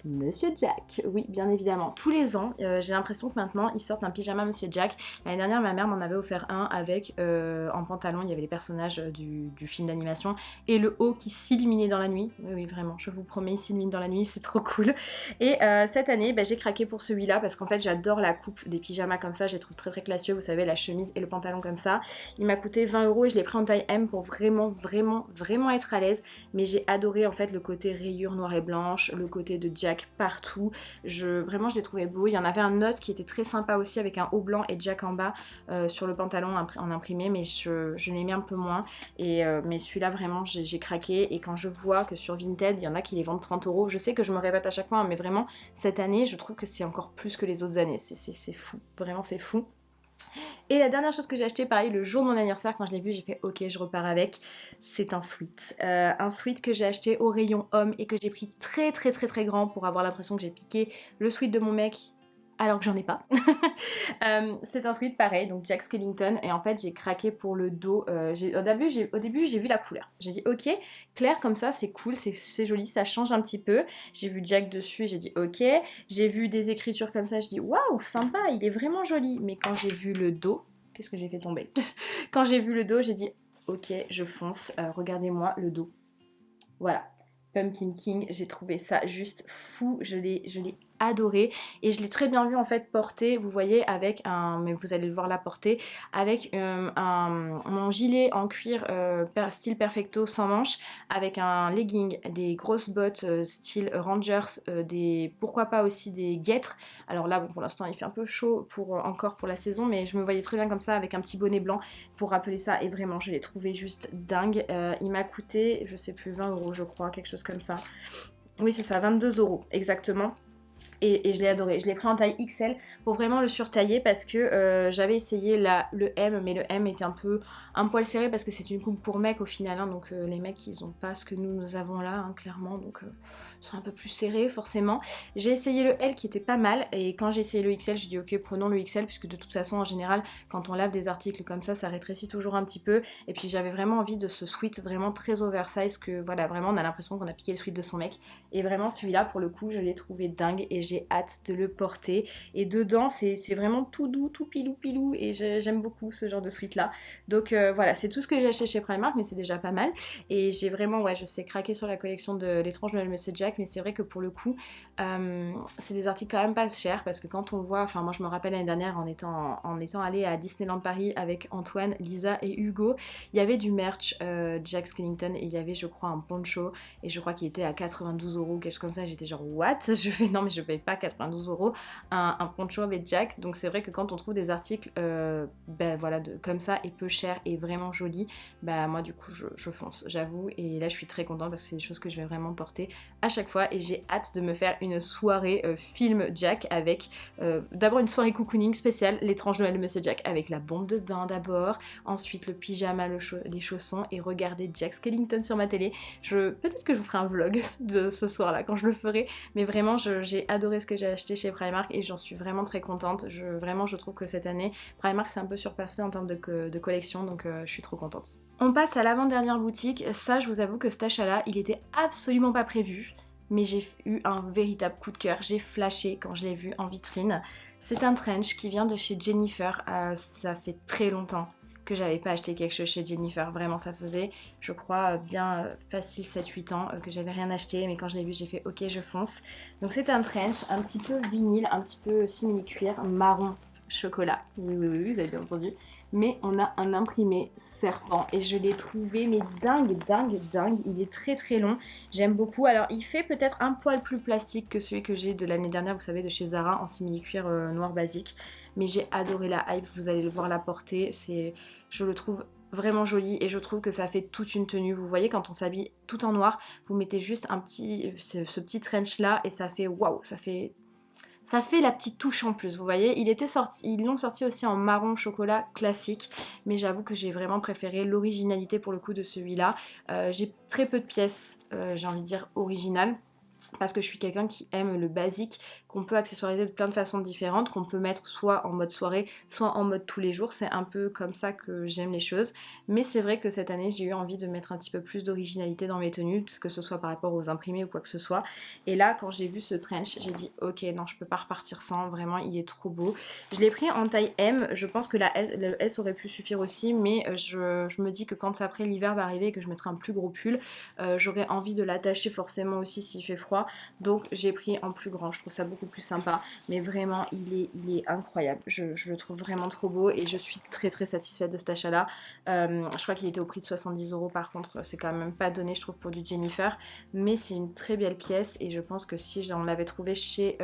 Monsieur Jack, oui bien évidemment, tous les ans j'ai l'impression que maintenant ils sortent un pyjama Monsieur Jack. L'année dernière ma mère m'en avait offert un avec en pantalon, il y avait les personnages du film d'animation et le haut qui s'illuminait dans la nuit. Oui vraiment, je vous promets il s'illumine dans la nuit, c'est trop cool. Et cette année j'ai craqué pour celui-là parce qu'en fait j'adore la coupe des pyjamas comme ça, je les trouve très très classieux, vous savez la chemise et le pantalon comme ça. Il m'a coûté 20 € et je l'ai pris en taille M pour vraiment être à l'aise. Mais j'ai adoré en fait le côté rayure noire et blanche, le côté de Jack partout. Vraiment je l'ai trouvé beau. Il y en avait un autre qui était très sympa aussi avec un haut blanc et Jack en bas sur le pantalon en imprimé, mais je l'ai mis un peu moins. Mais celui-là vraiment j'ai craqué. Et quand je vois que sur Vinted il y en a qui les vendent 30 €, je sais que je me répète à chaque fois, hein, mais vraiment cette année je trouve que c'est encore plus que les autres années. C'est fou, vraiment c'est fou. Et la dernière chose que j'ai acheté, pareil, le jour de mon anniversaire, quand je l'ai vu, j'ai fait ok, je repars avec. C'est un sweat. Un sweat que j'ai acheté au rayon homme et que j'ai pris très grand pour avoir l'impression que j'ai piqué le sweat de mon mec alors que j'en ai pas. C'est un sweat pareil, donc Jack Skellington, et en fait j'ai craqué pour le dos. Au début j'ai vu la couleur. J'ai dit ok, clair comme ça, c'est cool, c'est joli, ça change un petit peu. J'ai vu Jack dessus et j'ai dit ok. J'ai vu des écritures comme ça, je dis waouh, sympa, il est vraiment joli. Mais quand j'ai vu le dos, qu'est-ce que j'ai fait tomber? Quand j'ai vu le dos, j'ai dit ok, je fonce, regardez-moi le dos. Voilà. Pumpkin King, j'ai trouvé ça juste fou, je l'ai adoré et je l'ai très bien vu en fait porter, vous voyez, avec un, mais vous allez le voir la porter, avec mon gilet en cuir style perfecto sans manches, avec un legging, des grosses bottes style Rangers, pourquoi pas aussi des guêtres. Alors là bon, pour l'instant il fait un peu chaud encore pour la saison, mais je me voyais très bien comme ça avec un petit bonnet blanc pour rappeler ça. Et vraiment je l'ai trouvé juste dingue. Il m'a coûté je sais plus 20 € je crois, quelque chose comme ça. Oui c'est ça, 22 € exactement. Et je l'ai adoré. Je l'ai pris en taille XL pour vraiment le surtailler parce que j'avais essayé le M, mais le M était un poil serré parce que c'est une coupe pour mec au final, hein, donc les mecs ils ont pas ce que nous avons là, hein, clairement, donc ils sont un peu plus serrés forcément. J'ai essayé le L qui était pas mal et quand j'ai essayé le XL, j'ai dit ok prenons le XL puisque de toute façon en général quand on lave des articles comme ça rétrécit toujours un petit peu. Et puis j'avais vraiment envie de ce sweat vraiment très oversize que voilà, vraiment on a l'impression qu'on a piqué le sweat de son mec. Et vraiment celui-là pour le coup je l'ai trouvé dingue et j'ai hâte de le porter. Et dedans, c'est vraiment tout doux, tout pilou pilou, et j'aime beaucoup ce genre de sweat là. Donc voilà, c'est tout ce que j'ai acheté chez Primark, mais c'est déjà pas mal. Et j'ai vraiment, ouais, je sais, craqué sur la collection de l'étrange Noël Monsieur Jack, mais c'est vrai que pour le coup, c'est des articles quand même pas chers, parce que quand on voit, enfin moi je me rappelle l'année dernière en étant allée à Disneyland Paris avec Antoine, Lisa et Hugo, il y avait du merch Jack Skellington, et il y avait je crois un poncho, et je crois qu'il était à 92 euros, quelque chose comme ça. J'étais genre what? Je fais non mais je paye pas 92 euros un poncho avec Jack. Donc c'est vrai que quand on trouve des articles ben voilà, comme ça et peu cher et vraiment joli, bah moi du coup je fonce, j'avoue. Et là je suis très contente parce que c'est des choses que je vais vraiment porter à chaque fois, et j'ai hâte de me faire une soirée film Jack avec d'abord une soirée cocooning spéciale l'étrange Noël de Monsieur Jack, avec la bombe de bain d'abord, ensuite le pyjama, les chaussons, et regarder Jack Skellington sur ma télé. Peut-être que je vous ferai un vlog de ce soir là quand je le ferai, mais vraiment j'ai adoré ce que j'ai acheté chez Primark et j'en suis vraiment très contente. Vraiment je trouve que cette année Primark s'est un peu surpassé en termes de collection, donc je suis trop contente. On passe à l'avant-dernière boutique. Ça, je vous avoue que cet achat-là, il était absolument pas prévu, mais j'ai eu un véritable coup de cœur. J'ai flashé quand je l'ai vu en vitrine. C'est un trench qui vient de chez Jennifer. Ça fait très longtemps que j'avais pas acheté quelque chose chez Jennifer. Vraiment, ça faisait, je crois, bien facile 7-8 ans que j'avais rien acheté, mais quand je l'ai vu, j'ai fait ok, je fonce. Donc c'est un trench, un petit peu vinyle, un petit peu simili-cuir, marron chocolat. Oui, oui, oui, vous avez bien entendu. Mais on a un imprimé serpent et je l'ai trouvé mais dingue, dingue, dingue. Il est très très long, j'aime beaucoup. Alors il fait peut-être un poil plus plastique que celui que j'ai de l'année dernière, vous savez, de chez Zara en simili-cuir noir basique. Mais j'ai adoré la hype, vous allez le voir la portée, je le trouve vraiment joli et je trouve que ça fait toute une tenue. Vous voyez, quand on s'habille tout en noir, vous mettez juste ce petit trench là et ça fait waouh, ça fait la petite touche en plus, vous voyez. Ils l'ont sorti aussi en marron chocolat classique, mais j'avoue que j'ai vraiment préféré l'originalité pour le coup de celui-là. J'ai très peu de pièces, j'ai envie de dire originales, parce que je suis quelqu'un qui aime le basique, qu'on peut accessoiriser de plein de façons différentes, qu'on peut mettre soit en mode soirée, soit en mode tous les jours. C'est un peu comme ça que j'aime les choses. Mais c'est vrai que cette année, j'ai eu envie de mettre un petit peu plus d'originalité dans mes tenues, que ce soit par rapport aux imprimés ou quoi que ce soit. Et là, quand j'ai vu ce trench, j'ai dit ok, non, je peux pas repartir sans. Vraiment, il est trop beau. Je l'ai pris en taille M. Je pense que le S aurait pu suffire aussi, mais je me dis que quand après l'hiver va arriver et que je mettrai un plus gros pull, j'aurais envie de l'attacher forcément aussi s'il fait froid. Donc j'ai pris en plus grand, je trouve ça beaucoup plus sympa, mais vraiment il est incroyable, je le trouve vraiment trop beau et je suis très très satisfaite de cet achat là. Je crois qu'il était au prix de 70 euros, par contre c'est quand même pas donné je trouve pour du Jennifer, mais c'est une très belle pièce et je pense que si on l'avait trouvé chez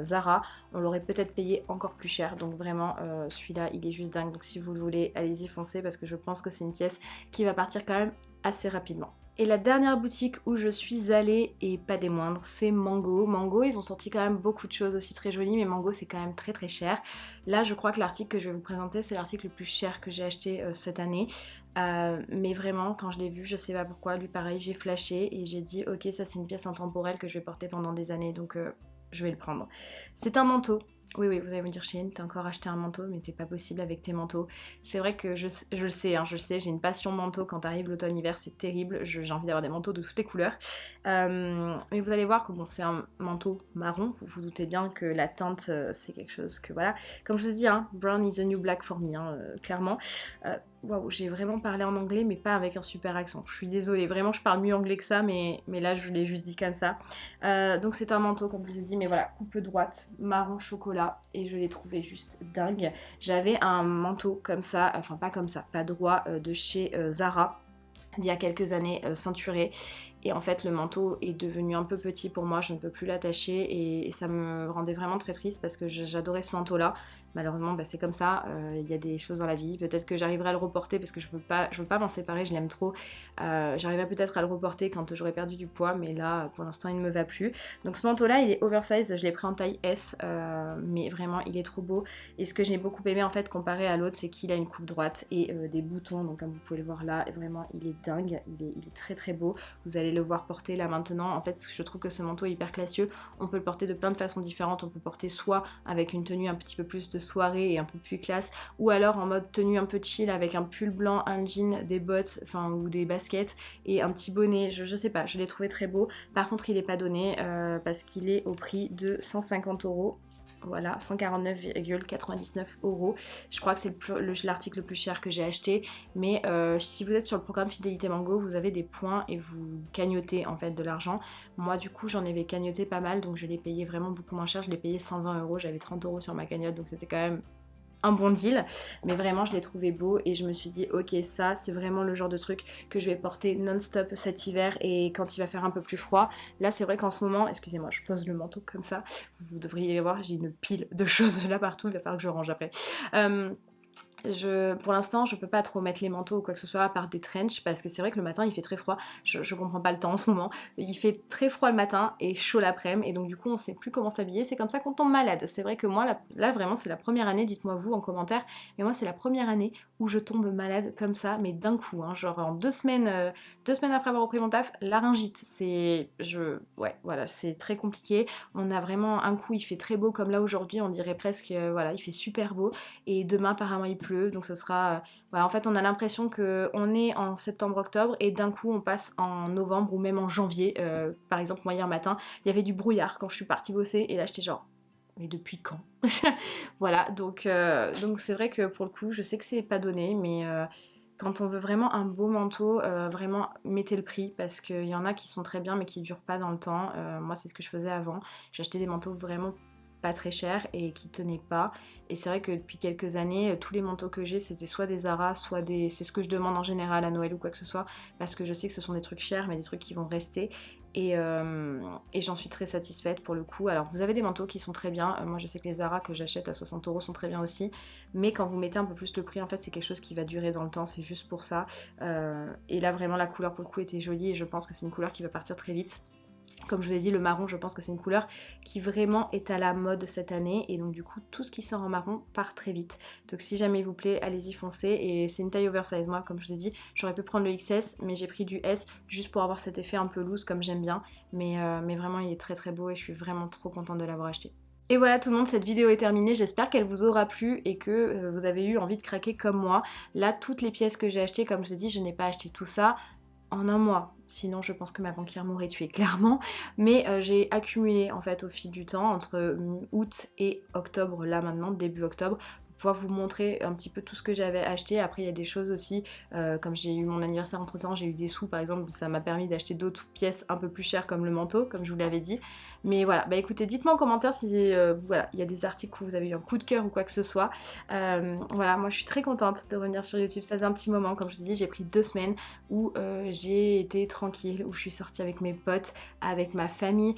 Zara, on l'aurait peut-être payé encore plus cher. Donc vraiment celui-là il est juste dingue, donc si vous le voulez allez-y foncez, parce que je pense que c'est une pièce qui va partir quand même assez rapidement. Et la dernière boutique où je suis allée, et pas des moindres, c'est Mango. Mango, ils ont sorti quand même beaucoup de choses aussi très jolies, mais Mango c'est quand même très très cher. Là je crois que l'article que je vais vous présenter c'est l'article le plus cher que j'ai acheté cette année. Mais vraiment quand je l'ai vu, je sais pas pourquoi, lui pareil, j'ai flashé et j'ai dit ok, ça c'est une pièce intemporelle que je vais porter pendant des années, donc je vais le prendre. C'est un manteau. Oui, oui, vous allez me dire, Cheyenne, t'as encore acheté un manteau, mais c'est pas possible avec tes manteaux. C'est vrai que je le sais, hein, je le sais, j'ai une passion manteau. Quand arrive l'automne-hiver, c'est terrible. J'ai envie d'avoir des manteaux de toutes les couleurs. Mais vous allez voir que bon, c'est un manteau marron. Vous vous doutez bien que la teinte, c'est quelque chose que voilà. Comme je vous dis, hein, brown is the new black for me, hein, clairement. Waouh, j'ai vraiment parlé en anglais, mais pas avec un super accent. Je suis désolée, vraiment, je parle mieux anglais que ça, mais là, je l'ai juste dit comme ça. Donc c'est un manteau, comme je vous ai dit, mais voilà, coupe droite, marron chocolat, et je l'ai trouvé juste dingue. J'avais un manteau comme ça, enfin pas comme ça, pas droit, de chez Zara, d'il y a quelques années, ceinturé. Et en fait le manteau est devenu un peu petit pour moi, je ne peux plus l'attacher et ça me rendait vraiment très triste parce que j'adorais ce manteau là. Malheureusement bah, c'est comme ça, il y a des choses dans la vie, peut-être que j'arriverai à le reporter parce que je veux pas m'en séparer, je l'aime trop. J'arriverai peut-être à le reporter quand j'aurai perdu du poids, mais là pour l'instant il ne me va plus. Donc ce manteau là il est oversize, je l'ai pris en taille S, mais vraiment il est trop beau. Et ce que j'ai beaucoup aimé en fait comparé à l'autre, c'est qu'il a une coupe droite et des boutons, donc comme vous pouvez le voir là, et vraiment il est dingue, il est très très beau. Vous allez allez le voir porter là maintenant. En fait, je trouve que ce manteau est hyper classieux. On peut le porter de plein de façons différentes. On peut le porter soit avec une tenue un petit peu plus de soirée et un peu plus classe, ou alors en mode tenue un peu chill avec un pull blanc, un jean, des bottes, enfin ou des baskets et un petit bonnet. Je sais pas, je l'ai trouvé très beau. Par contre, il n'est pas donné parce qu'il est au prix de 150 €. Voilà, 149,99 €. Je crois que c'est l'article le plus cher que j'ai acheté. Mais si vous êtes sur le programme Fidélité Mango, vous avez des points et vous cagnotez en fait de l'argent. Moi du coup j'en avais cagnoté pas mal, donc je l'ai payé vraiment beaucoup moins cher. Je l'ai payé 120 €, j'avais 30 € sur ma cagnotte, donc c'était quand même un bon deal, mais vraiment je l'ai trouvé beau et je me suis dit ok, ça c'est vraiment le genre de truc que je vais porter non-stop cet hiver et quand il va faire un peu plus froid. Là c'est vrai qu'en ce moment, excusez-moi, je pose le manteau comme ça, vous devriez voir, j'ai une pile de choses là partout, il va falloir que je range après. Pour l'instant je peux pas trop mettre les manteaux ou quoi que ce soit à part des trench parce que c'est vrai que le matin il fait très froid, je comprends pas le temps en ce moment, il fait très froid le matin et chaud l'après-midi et donc du coup on sait plus comment s'habiller, c'est comme ça qu'on tombe malade. C'est vrai que moi là vraiment c'est la première année, dites-moi vous en commentaire, mais moi c'est la première année où je tombe malade comme ça, mais d'un coup, hein, genre en 2 semaines après avoir repris mon taf, laryngite, ouais voilà, c'est très compliqué. On a vraiment un coup il fait très beau comme là aujourd'hui, on dirait presque, voilà, il fait super beau et demain apparemment il pleut, donc ce sera voilà, en fait on a l'impression qu'on est en septembre-octobre et d'un coup on passe en novembre ou même en janvier. Par exemple moi hier matin il y avait du brouillard quand je suis partie bosser et là j'étais genre mais depuis quand? Voilà, donc c'est vrai que pour le coup je sais que c'est pas donné, mais quand on veut vraiment un beau manteau, vraiment mettez le prix parce qu'il y en a qui sont très bien mais qui durent pas dans le temps. Moi c'est ce que je faisais avant, j'achetais des manteaux vraiment pas très chers et qui tenaient pas, et c'est vrai que depuis quelques années tous les manteaux que j'ai c'était soit des Zara, soit des... c'est ce que je demande en général à Noël ou quoi que ce soit parce que je sais que ce sont des trucs chers mais des trucs qui vont rester et j'en suis très satisfaite pour le coup. Alors vous avez des manteaux qui sont très bien, moi je sais que les Zara que j'achète à 60 € sont très bien aussi, mais quand vous mettez un peu plus le prix en fait c'est quelque chose qui va durer dans le temps, c'est juste pour ça. Et là vraiment la couleur pour le coup était jolie et je pense que c'est une couleur qui va partir très vite. Comme je vous l'ai dit, le marron, je pense que c'est une couleur qui vraiment est à la mode cette année et donc du coup tout ce qui sort en marron part très vite. Donc si jamais il vous plaît, allez-y foncez, et c'est une taille oversize. Moi comme je vous ai dit, j'aurais pu prendre le XS mais j'ai pris du S juste pour avoir cet effet un peu loose comme j'aime bien, mais vraiment il est très très beau et je suis vraiment trop contente de l'avoir acheté. Et voilà tout le monde, cette vidéo est terminée, j'espère qu'elle vous aura plu et que vous avez eu envie de craquer comme moi. Là toutes les pièces que j'ai achetées, comme je vous ai dit, je n'ai pas acheté tout ça en un mois, sinon je pense que ma banquière m'aurait tuée clairement, mais j'ai accumulé en fait au fil du temps entre août et octobre, là maintenant début octobre, pour pouvoir vous montrer un petit peu tout ce que j'avais acheté. Après il y a des choses aussi, comme j'ai eu mon anniversaire entre temps, j'ai eu des sous par exemple, ça m'a permis d'acheter d'autres pièces un peu plus chères comme le manteau, comme je vous l'avais dit. Mais voilà, bah écoutez, dites-moi en commentaire si voilà, il y a des articles où vous avez eu un coup de cœur ou quoi que ce soit. Voilà, moi je suis très contente de revenir sur YouTube, ça faisait un petit moment, comme je vous dis, j'ai pris 2 semaines où j'ai été tranquille, où je suis sortie avec mes potes, avec ma famille,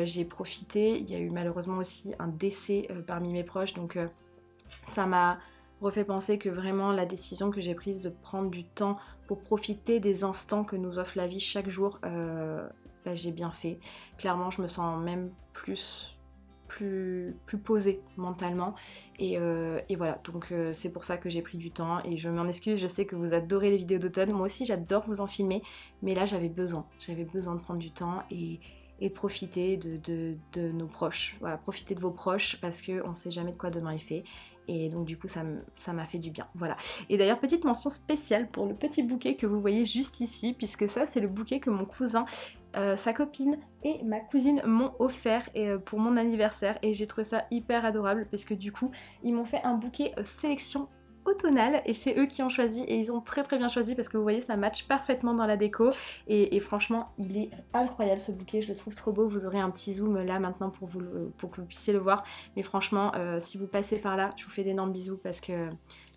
j'ai profité. Il y a eu malheureusement aussi un décès parmi mes proches, donc ça m'a refait penser que vraiment la décision que j'ai prise de prendre du temps pour profiter des instants que nous offre la vie chaque jour, bah, j'ai bien fait. Clairement je me sens même plus posée mentalement et voilà, donc c'est pour ça que j'ai pris du temps et je m'en excuse. Je sais que vous adorez les vidéos d'automne, moi aussi j'adore vous en filmer, mais là j'avais besoin de prendre du temps et de profiter de nos proches. Voilà, profitez de vos proches parce qu'on ne sait jamais de quoi demain est fait. Et donc du coup ça m'a fait du bien, voilà. Et d'ailleurs petite mention spéciale pour le petit bouquet que vous voyez juste ici, puisque ça c'est le bouquet que mon cousin, sa copine et ma cousine m'ont offert pour mon anniversaire, et j'ai trouvé ça hyper adorable parce que du coup ils m'ont fait un bouquet sélection automnale et c'est eux qui ont choisi et ils ont très très bien choisi parce que vous voyez ça match parfaitement dans la déco et franchement il est incroyable ce bouquet, je le trouve trop beau. Vous aurez un petit zoom là maintenant pour que vous puissiez le voir, mais franchement si vous passez par là je vous fais d'énormes bisous parce que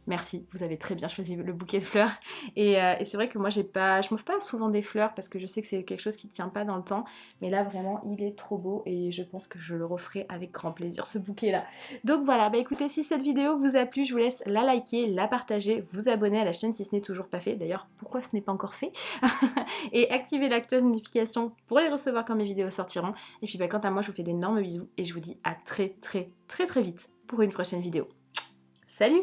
merci, vous avez très bien choisi le bouquet de fleurs. Et c'est vrai que moi je m'offre pas souvent des fleurs parce que je sais que c'est quelque chose qui tient pas dans le temps. Mais là vraiment il est trop beau et je pense que je le referai avec grand plaisir ce bouquet là. Donc voilà, bah écoutez, si cette vidéo vous a plu, je vous laisse la liker, la partager, vous abonner à la chaîne si ce n'est toujours pas fait. D'ailleurs pourquoi ce n'est pas encore fait et activer la cloche de notification pour les recevoir quand mes vidéos sortiront. Et puis bah, quant à moi je vous fais d'énormes bisous et je vous dis à très très très très vite pour une prochaine vidéo. Salut!